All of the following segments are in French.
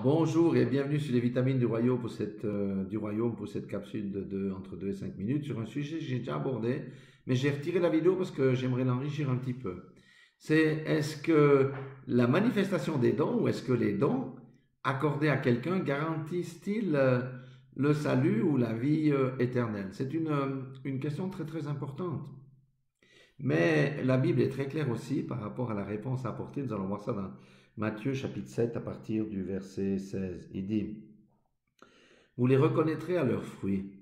Bonjour et bienvenue sur les vitamines du royaume pour cette capsule entre 2 et 5 minutes sur un sujet que j'ai déjà abordé, mais j'ai retiré la vidéo parce que j'aimerais l'enrichir un petit peu. C'est est-ce que la manifestation des dons ou est-ce que les dons accordés à quelqu'un garantissent-ils le salut ou la vie éternelle? C'est une question très très importante. Mais la Bible est très claire aussi par rapport à la réponse à apporter. Nous allons voir ça dans Matthieu chapitre 7 à partir du verset 16. Il dit, vous les reconnaîtrez à leurs fruits.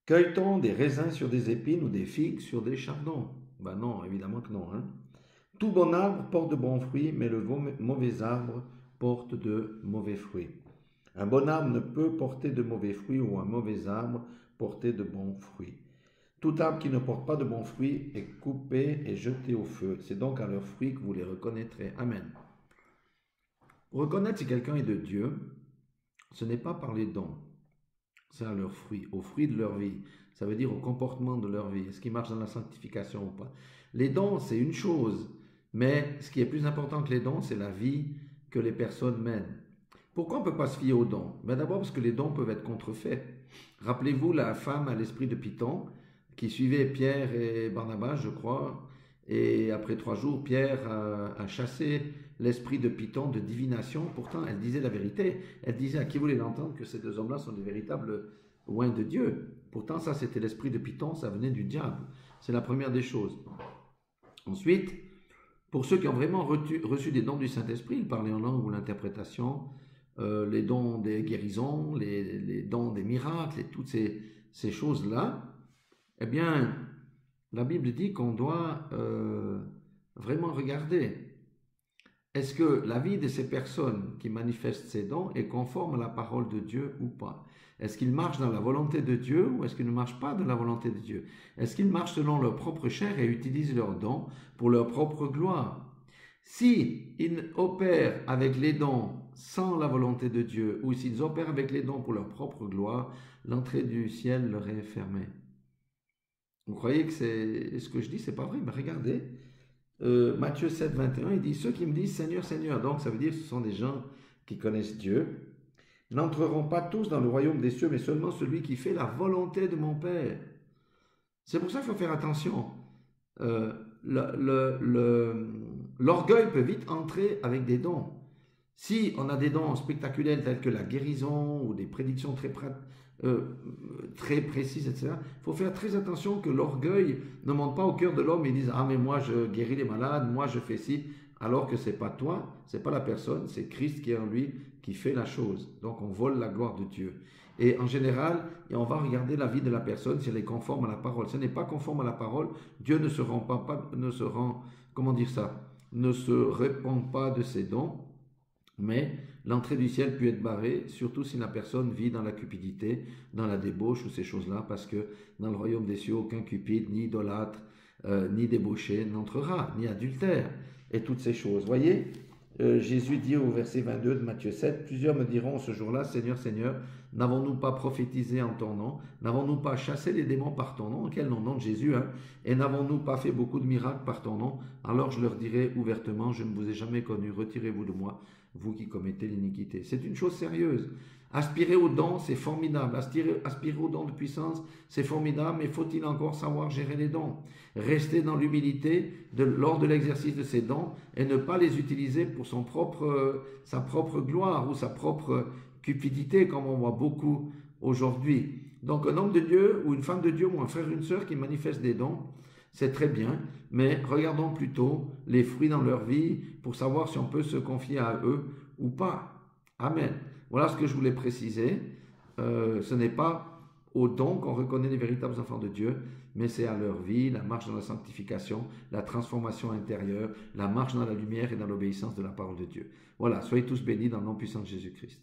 Cueille-t-on des raisins sur des épines ou des figues sur des chardons? Ben non, évidemment que non, hein. Tout bon arbre porte de bons fruits, mais le mauvais arbre porte de mauvais fruits. Un bon arbre ne peut porter de mauvais fruits ou un mauvais arbre porter de bons fruits. Tout arbre qui ne porte pas de bons fruits est coupé et jeté au feu. C'est donc à leurs fruits que vous les reconnaîtrez. Amen. Reconnaître si quelqu'un est de Dieu, ce n'est pas par les dons, c'est à leurs fruits, aux fruits de leur vie. Ça veut dire au comportement de leur vie. Est-ce qu'ils marchent dans la sanctification ou pas? Les dons, c'est une chose, mais ce qui est plus important que les dons, c'est la vie que les personnes mènent. Pourquoi on ne peut pas se fier aux dons? Ben d'abord parce que les dons peuvent être contrefaits. Rappelez-vous la femme à l'esprit de Python qui suivait Pierre et Barnabas, je crois, et après 3 jours, Pierre a chassé l'esprit de Python de divination. Pourtant, elle disait la vérité. Elle disait à qui voulait l'entendre que ces deux hommes-là sont des véritables oints de Dieu. Pourtant, ça, c'était l'esprit de Python, ça venait du diable. C'est la première des choses. Ensuite, pour ceux qui ont vraiment reçu des dons du Saint-Esprit, le parler en langue ou l'interprétation, les dons des guérisons, les dons des miracles et toutes ces choses-là, eh bien, la Bible dit qu'on doit vraiment regarder. Est-ce que la vie de ces personnes qui manifestent ces dons est conforme à la parole de Dieu ou pas? Est-ce qu'ils marchent dans la volonté de Dieu ou est-ce qu'ils ne marchent pas dans la volonté de Dieu? Est-ce qu'ils marchent selon leur propre chair et utilisent leurs dons pour leur propre gloire? Si ils opèrent avec les dons sans la volonté de Dieu ou s'ils opèrent avec les dons pour leur propre gloire, l'entrée du ciel leur est fermée. Vous croyez que c'est ce que je dis, c'est pas vrai? Mais regardez, Matthieu 7, 21, il dit, ceux qui me disent Seigneur, Seigneur, donc ça veut dire que ce sont des gens qui connaissent Dieu, n'entreront pas tous dans le royaume des cieux, mais seulement celui qui fait la volonté de mon Père. C'est pour ça qu'il faut faire attention. Euh, L'orgueil peut vite entrer avec des dons. Si on a des dons spectaculaires tels que la guérison ou des prédictions euh, très précises, etc., il faut faire très attention que l'orgueil ne monte pas au cœur de l'homme et dise ah mais moi je guéris les malades, moi je fais ci, alors que c'est pas toi, c'est pas la personne, c'est Christ qui est en lui qui fait la chose. Donc on vole la gloire de Dieu. Et en général, on va regarder la vie de la personne si elle est conforme à la parole. Si elle n'est pas conforme à la parole, Dieu ne se rend pas ne se rend, comment dire ça, ne se répand pas de ses dons. Mais l'entrée du ciel peut être barrée, surtout si la personne vit dans la cupidité, dans la débauche ou ces choses-là, parce que dans le royaume des cieux, aucun cupide, ni idolâtre, ni débauché n'entrera, ni adultère, et toutes ces choses. Voyez, Jésus dit au verset 22 de Matthieu 7, plusieurs me diront ce jour-là, Seigneur, Seigneur, n'avons-nous pas prophétisé en ton nom? N'avons-nous pas chassé les démons par ton nom? Quel nom? Nom de Jésus, hein? Et n'avons-nous pas fait beaucoup de miracles par ton nom? Alors je leur dirai ouvertement, je ne vous ai jamais connu, retirez-vous de moi, vous qui commettez l'iniquité. C'est une chose sérieuse. Aspirer aux dons, c'est formidable. Aspirer aux dons de puissance, c'est formidable, mais faut-il encore savoir gérer les dons? Rester dans l'humilité lors de l'exercice de ces dons et ne pas les utiliser pour sa propre gloire ou sa propre cupidité, comme on voit beaucoup aujourd'hui. Donc un homme de Dieu ou une femme de Dieu ou un frère ou une sœur qui manifeste des dons, c'est très bien, mais regardons plutôt les fruits dans leur vie pour savoir si on peut se confier à eux ou pas. Amen. Voilà ce que je voulais préciser. Ce n'est pas aux dons qu'on reconnaît les véritables enfants de Dieu, mais c'est à leur vie, la marche dans la sanctification, la transformation intérieure, la marche dans la lumière et dans l'obéissance de la parole de Dieu. Voilà, soyez tous bénis dans le nom puissant de Jésus-Christ.